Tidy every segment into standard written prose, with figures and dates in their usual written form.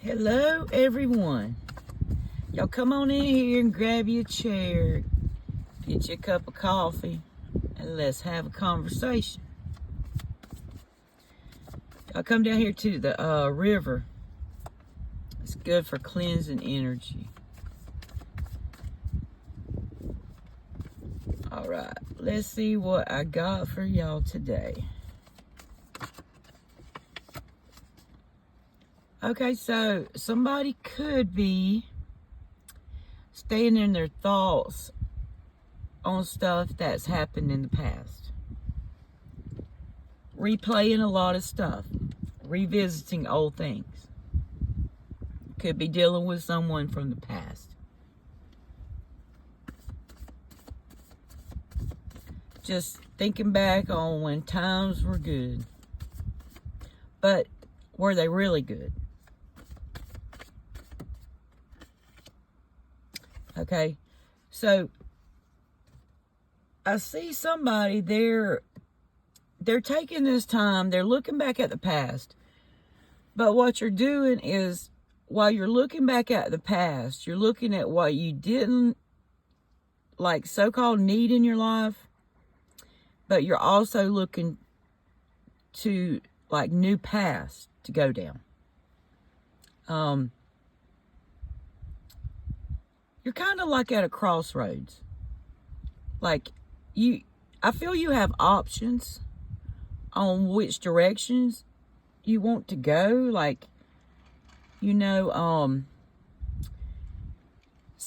Hello, everyone. Y'all come on in here and grab you a chair, get you a cup of coffee, and let's have a conversation. Y'all come down here to the river. It's good for cleansing energy. All right, let's see what I got for y'all today. Okay, so somebody could be staying in their thoughts on stuff that's happened in the past. Replaying a lot of stuff. Revisiting old things. Could be dealing with someone from the past. Just thinking back on when times were good. But were they really good? Okay, so I see somebody, they're taking this time, they're looking back at the past. But what you're doing is, while you're looking back at the past, you're looking at what you didn't, like, so-called need in your life. But you're also looking to, like, new paths to go down. You're kind of like at a crossroads. Like, I feel you have options on which directions you want to go. Like, so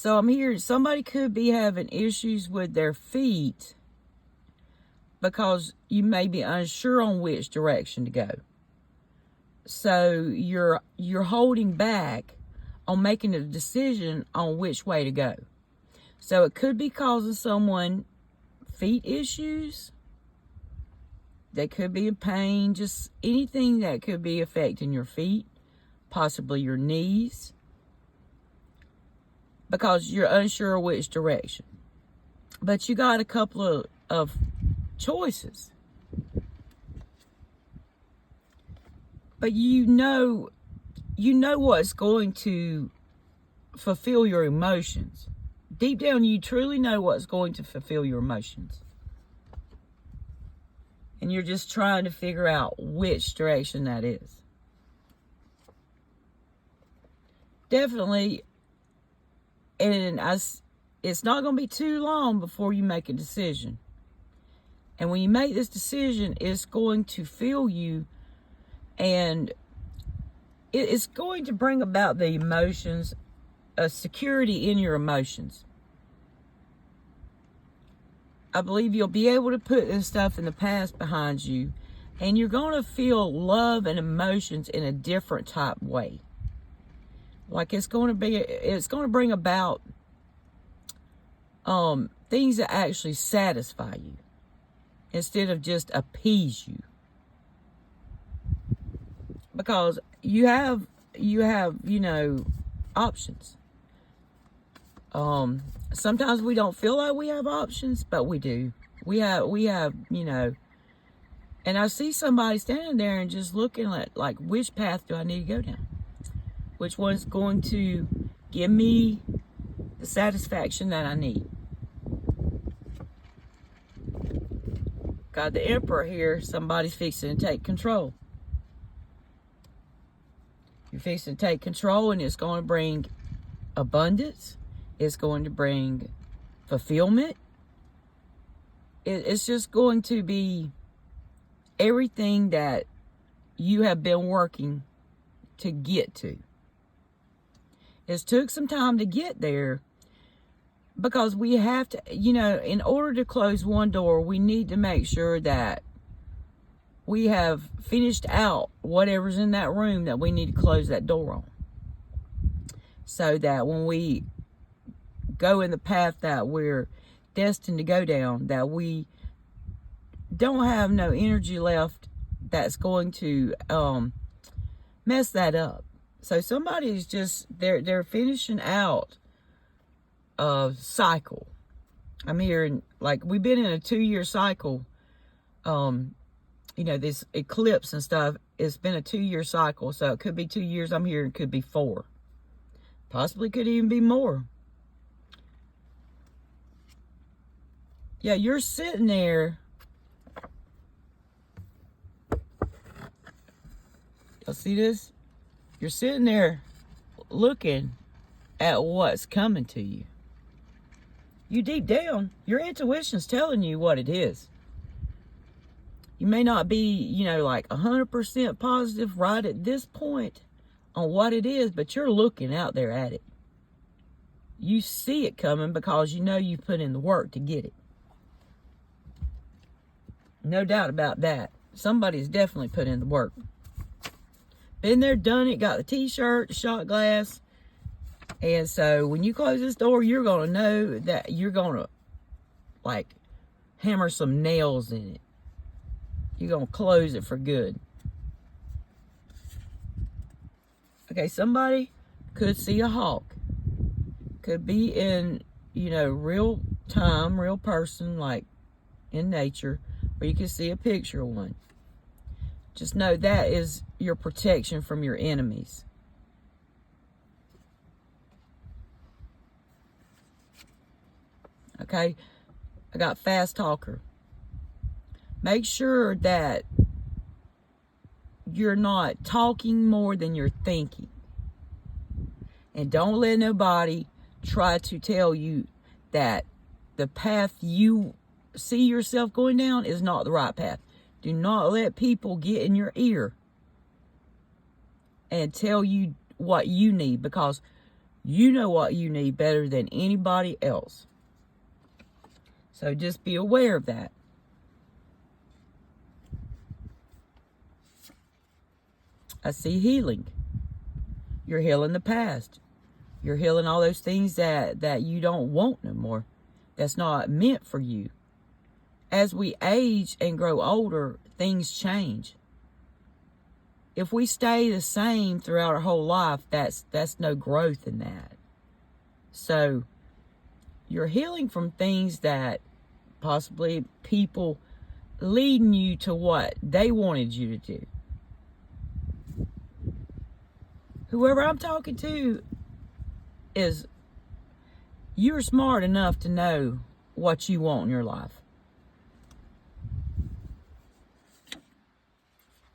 I'm here, somebody could be having issues with their feet because you may be unsure on which direction to go. So you're holding back on making a decision on which way to go. So it could be causing someone feet issues. They could be in pain, just anything that could be affecting your feet, possibly your knees, because you're unsure which direction. But you got a couple of choices. But you know what's going to fulfill your emotions. Deep down, you truly know what's going to fulfill your emotions. And you're just trying to figure out which direction that is. Definitely, and it's not going to be too long before you make a decision. And when you make this decision, it's going to fill you, and it's going to bring about the emotions, a security in your emotions. I believe you'll be able to put this stuff in the past behind you, and you're going to feel love and emotions in a different type way. Like it's going to bring about things that actually satisfy you instead of just appease you. Because you have options. Sometimes we don't feel like we have options, but we do. We have, and I see somebody standing there and just looking at, like, which path do I need to go down? Which one's going to give me the satisfaction that I need? Got the Emperor here. Somebody's fixing to take control. You're fixing to take control, and it's going to bring abundance. It's going to bring fulfillment. It's just going to be everything that you have been working to get to. It's took some time to get there because we have to, in order to close one door, we need to make sure that we have finished out whatever's in that room that we need to close that door on. So that when we go in the path that we're destined to go down, that we don't have no energy left that's going to mess that up. So somebody's just, they're finishing out a cycle. I'm hearing, like, we've been in a 2-year cycle, this eclipse and stuff. it's been a 2-year cycle. So it could be 2 years I'm here. It could be 4. Possibly could even be more. Yeah, you're sitting there. Y'all see this? You're sitting there looking at what's coming to you. You deep down, your intuition's telling you what it is. You may not be, like 100% positive right at this point on what it is, but you're looking out there at it. You see it coming because you know you put in the work to get it. No doubt about that. Somebody's definitely put in the work. Been there, done it, got the t-shirt, the shot glass. And so when you close this door, you're going to know that you're going to, like, hammer some nails in it. You're going to close it for good. Okay, somebody could see a hawk. Could be in, real time, real person, like in nature, or you can see a picture of one. Just know that is your protection from your enemies. Okay, I got fast talker. Make sure that you're not talking more than you're thinking. And don't let nobody try to tell you that the path you see yourself going down is not the right path. Do not let people get in your ear and tell you what you need, because you know what you need better than anybody else. So just be aware of that. I see healing. You're healing the past. You're healing all those things that you don't want no more. That's not meant for you. As we age and grow older, things change. If we stay the same throughout our whole life, that's no growth in that. So you're healing from things that possibly people leading you to what they wanted you to do. Whoever I'm talking to is, you're smart enough to know what you want in your life.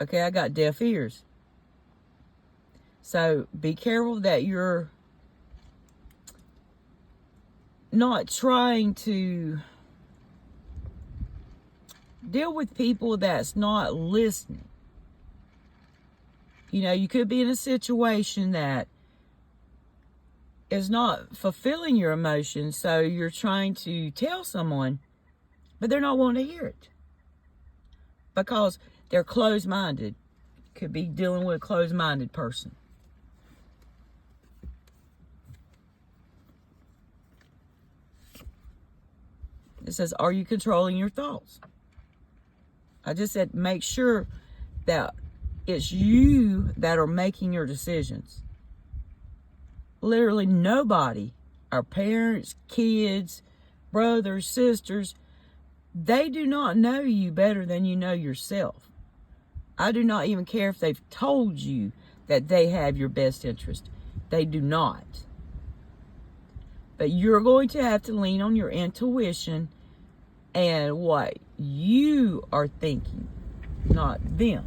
Okay, I got deaf ears. So be careful that you're not trying to deal with people that's not listening. You could be in a situation that is not fulfilling your emotions, so you're trying to tell someone, but they're not wanting to hear it because they're closed-minded. Could be dealing with a closed-minded person. It says, are you controlling your thoughts? I just said, make sure that it's you that are making your decisions. Literally nobody, our parents, kids, brothers, sisters, they do not know you better than you know yourself. I do not even care if they've told you that they have your best interest. They do not. But you're going to have to lean on your intuition and what you are thinking, not them.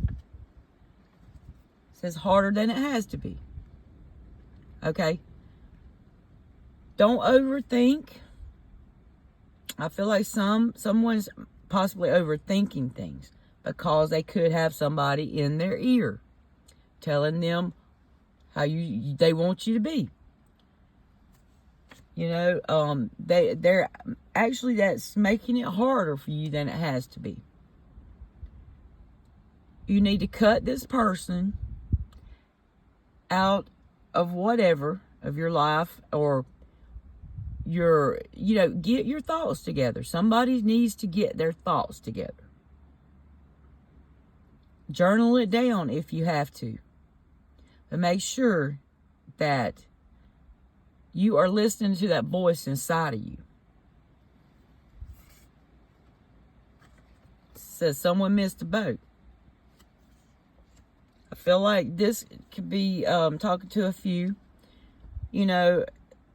It says harder than it has to be. Okay? Don't overthink. I feel like someone's possibly overthinking things because they could have somebody in their ear telling them how they want you to be. They're actually, that's making it harder for you than it has to be. You need to cut this person out of whatever of your life, or get your thoughts together. Somebody needs to get their thoughts together. Journal it down if you have to. But make sure that you are listening to that voice inside of you. says someone missed the boat. I feel like this could be talking to a few, you know,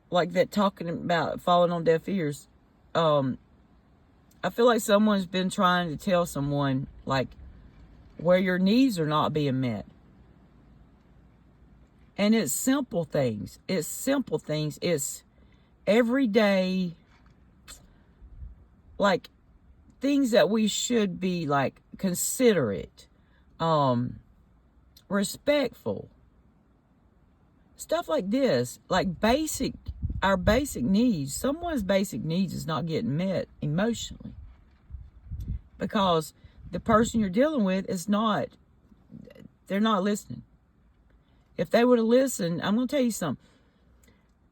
like that, talking about falling on deaf ears. I feel like someone's been trying to tell someone, like, where your needs are not being met. And it's simple things. It's simple things. It's everyday, like, things that we should be, like, considerate, respectful. Stuff like this, like our basic needs. Someone's basic needs is not getting met emotionally because the person you're dealing with they're not listening. If they would have listened, I'm going to tell you something.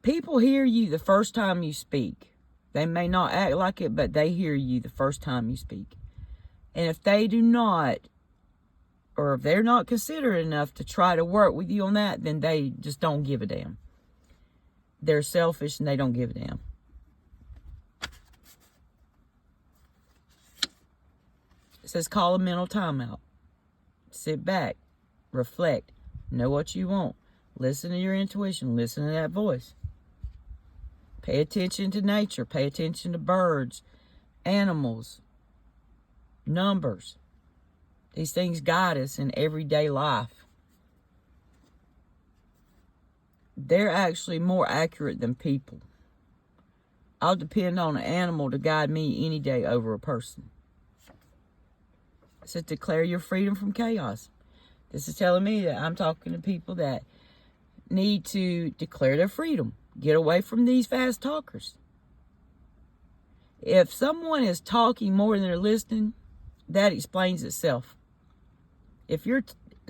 People hear you the first time you speak. They may not act like it, but they hear you the first time you speak. And if they do not, or if they're not considerate enough to try to work with you on that, then they just don't give a damn. They're selfish and they don't give a damn. It says call a mental timeout. Sit back, reflect, know what you want. Listen to your intuition, listen to that voice. Pay attention to nature, pay attention to birds, animals, numbers. These things guide us in everyday life. They're actually more accurate than people. I'll depend on an animal to guide me any day over a person. It says declare your freedom from chaos. This is telling me that I'm talking to people that need to declare their freedom. Get away from these fast talkers. If someone is talking more than they're listening, that explains itself. If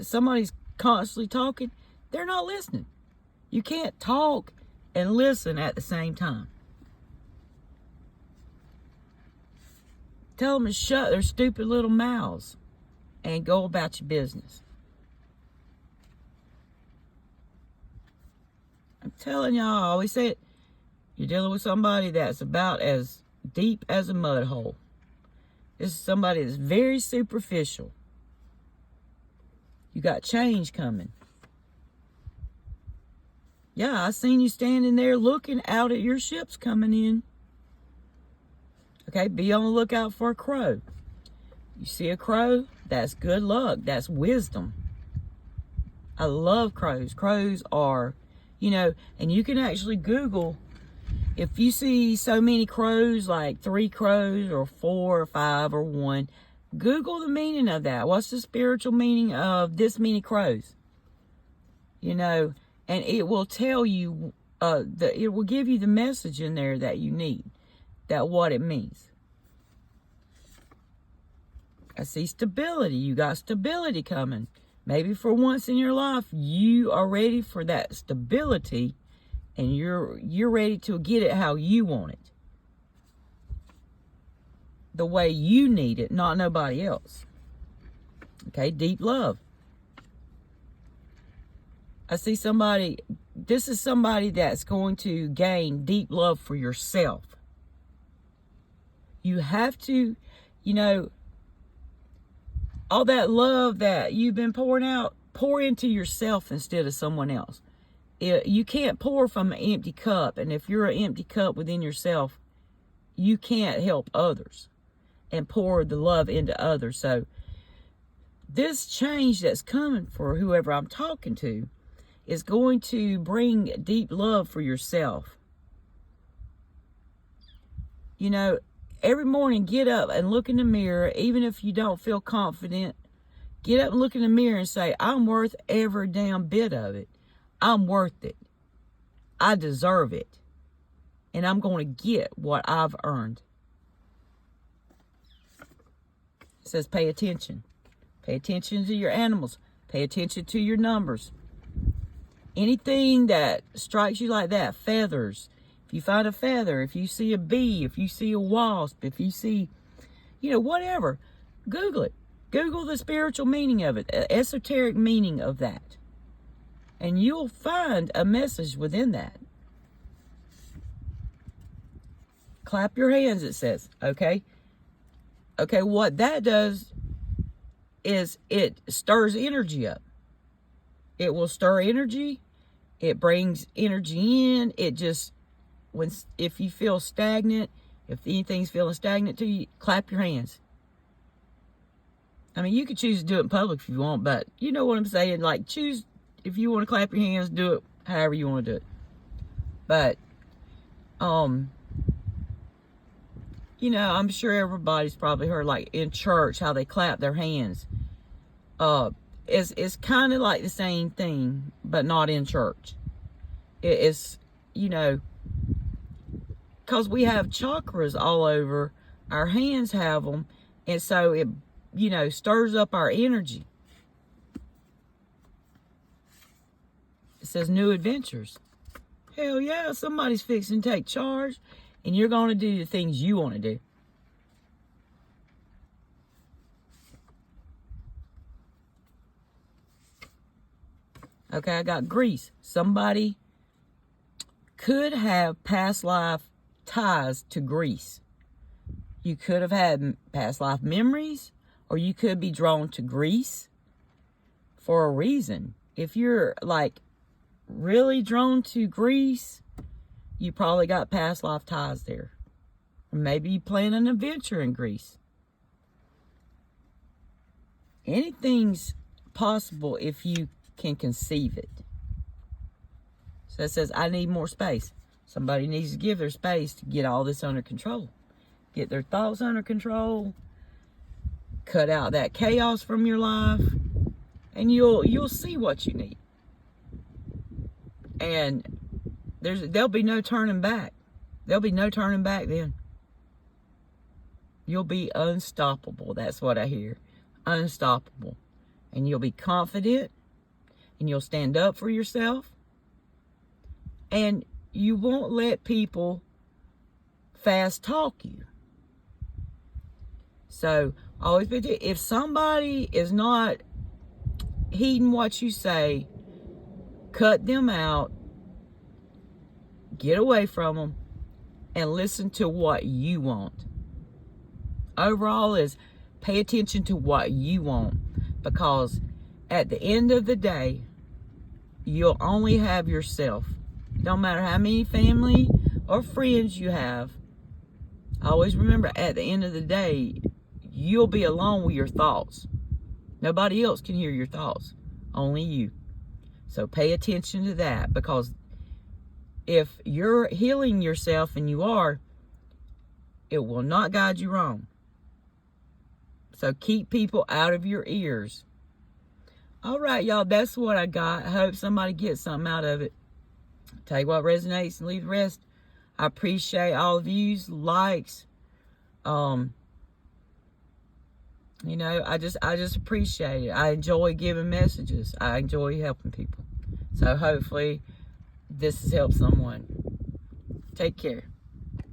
somebody's constantly talking, they're not listening. You can't talk and listen at the same time. Tell them to shut their stupid little mouths and go about your business. I'm telling y'all, I always say it. You're dealing with somebody that's about as deep as a mud hole. This is somebody that's very superficial. You got change coming. Yeah, I seen you standing there looking out at your ships coming in. Okay, be on the lookout for a crow. You see a crow? That's good luck. That's wisdom. I love crows. Crows are, and you can actually Google, if you see so many crows, like 3 crows or 4 or 5 or 1, Google the meaning of that. What's the spiritual meaning of this many crows? And it will tell you, it will give you the message in there that you need, that what it means. I see stability. You got stability coming. Maybe for once in your life, you are ready for that stability, and you're ready to get it how you want it. The way you need it, not nobody else. Okay, deep love. I see somebody, this is somebody that's going to gain deep love for yourself. You have to, all that love that you've been pouring out, pour into yourself instead of someone else. You can't pour from an empty cup. And if you're an empty cup within yourself, you can't help others and pour the love into others. So this change that's coming for whoever I'm talking to is going to bring deep love for yourself. Every morning, get up and look in the mirror, even if you don't feel confident. Get up and look in the mirror and say, I'm worth every damn bit of it. I'm worth it. I deserve it. And I'm going to get what I've earned. It says pay attention. Pay attention to your animals. Pay attention to your numbers. Anything that strikes you like that, feathers. If you find a feather, if you see a bee, if you see a wasp, if you see, whatever, Google it. Google the spiritual meaning of it, the esoteric meaning of that. And you'll find a message within that. Clap your hands, it says, okay? Okay, what that does is it stirs energy up. It will stir energy. It brings energy in. It just, if you feel stagnant, if anything's feeling stagnant to you, clap your hands. I mean, you could choose to do it in public if you want, but you know what I'm saying? Like, choose, if you want to clap your hands, do it however you want to do it. But, you know, I'm sure everybody's probably heard, like, in church, how they clap their hands. It's kind of like the same thing, but not in church. It's, you know, because we have chakras all over, our hands have them, and so it, you know, stirs up our energy. It says new adventures. Hell yeah, somebody's fixing to take charge, and you're going to do the things you want to do. Okay, I got Greece. Somebody could have past life ties to Greece. You could have had past life memories, or you could be drawn to Greece for a reason. If you're like really drawn to Greece, you probably got past life ties there. Or maybe you plan an adventure in Greece. Anything's possible if you can conceive it. So it says, I need more space. Somebody needs to give their space to get all this under control. Get their thoughts under control. Cut out that chaos from your life. And you'll see what you need. And there'll be no turning back. There'll be no turning back then. You'll be unstoppable. That's what I hear. Unstoppable. And you'll be confident. And you'll stand up for yourself. And you won't let people fast talk you. So, always be, if somebody is not heeding what you say, cut them out, get away from them, and listen to what you want. Overall is pay attention to what you want, because at the end of the day, you'll only have yourself. Don't matter how many family or friends you have. Always remember, at the end of the day, you'll be alone with your thoughts. Nobody else can hear your thoughts. Only you. So pay attention to that, because if you're healing yourself, and you are, it will not guide you wrong. So keep people out of your ears. All right, y'all, that's what I got. I hope somebody gets something out of it. Take what resonates and leave the rest. I appreciate all the views, likes. You know, I just appreciate it. I enjoy giving messages. I enjoy helping people. So hopefully this has helped someone. Take care.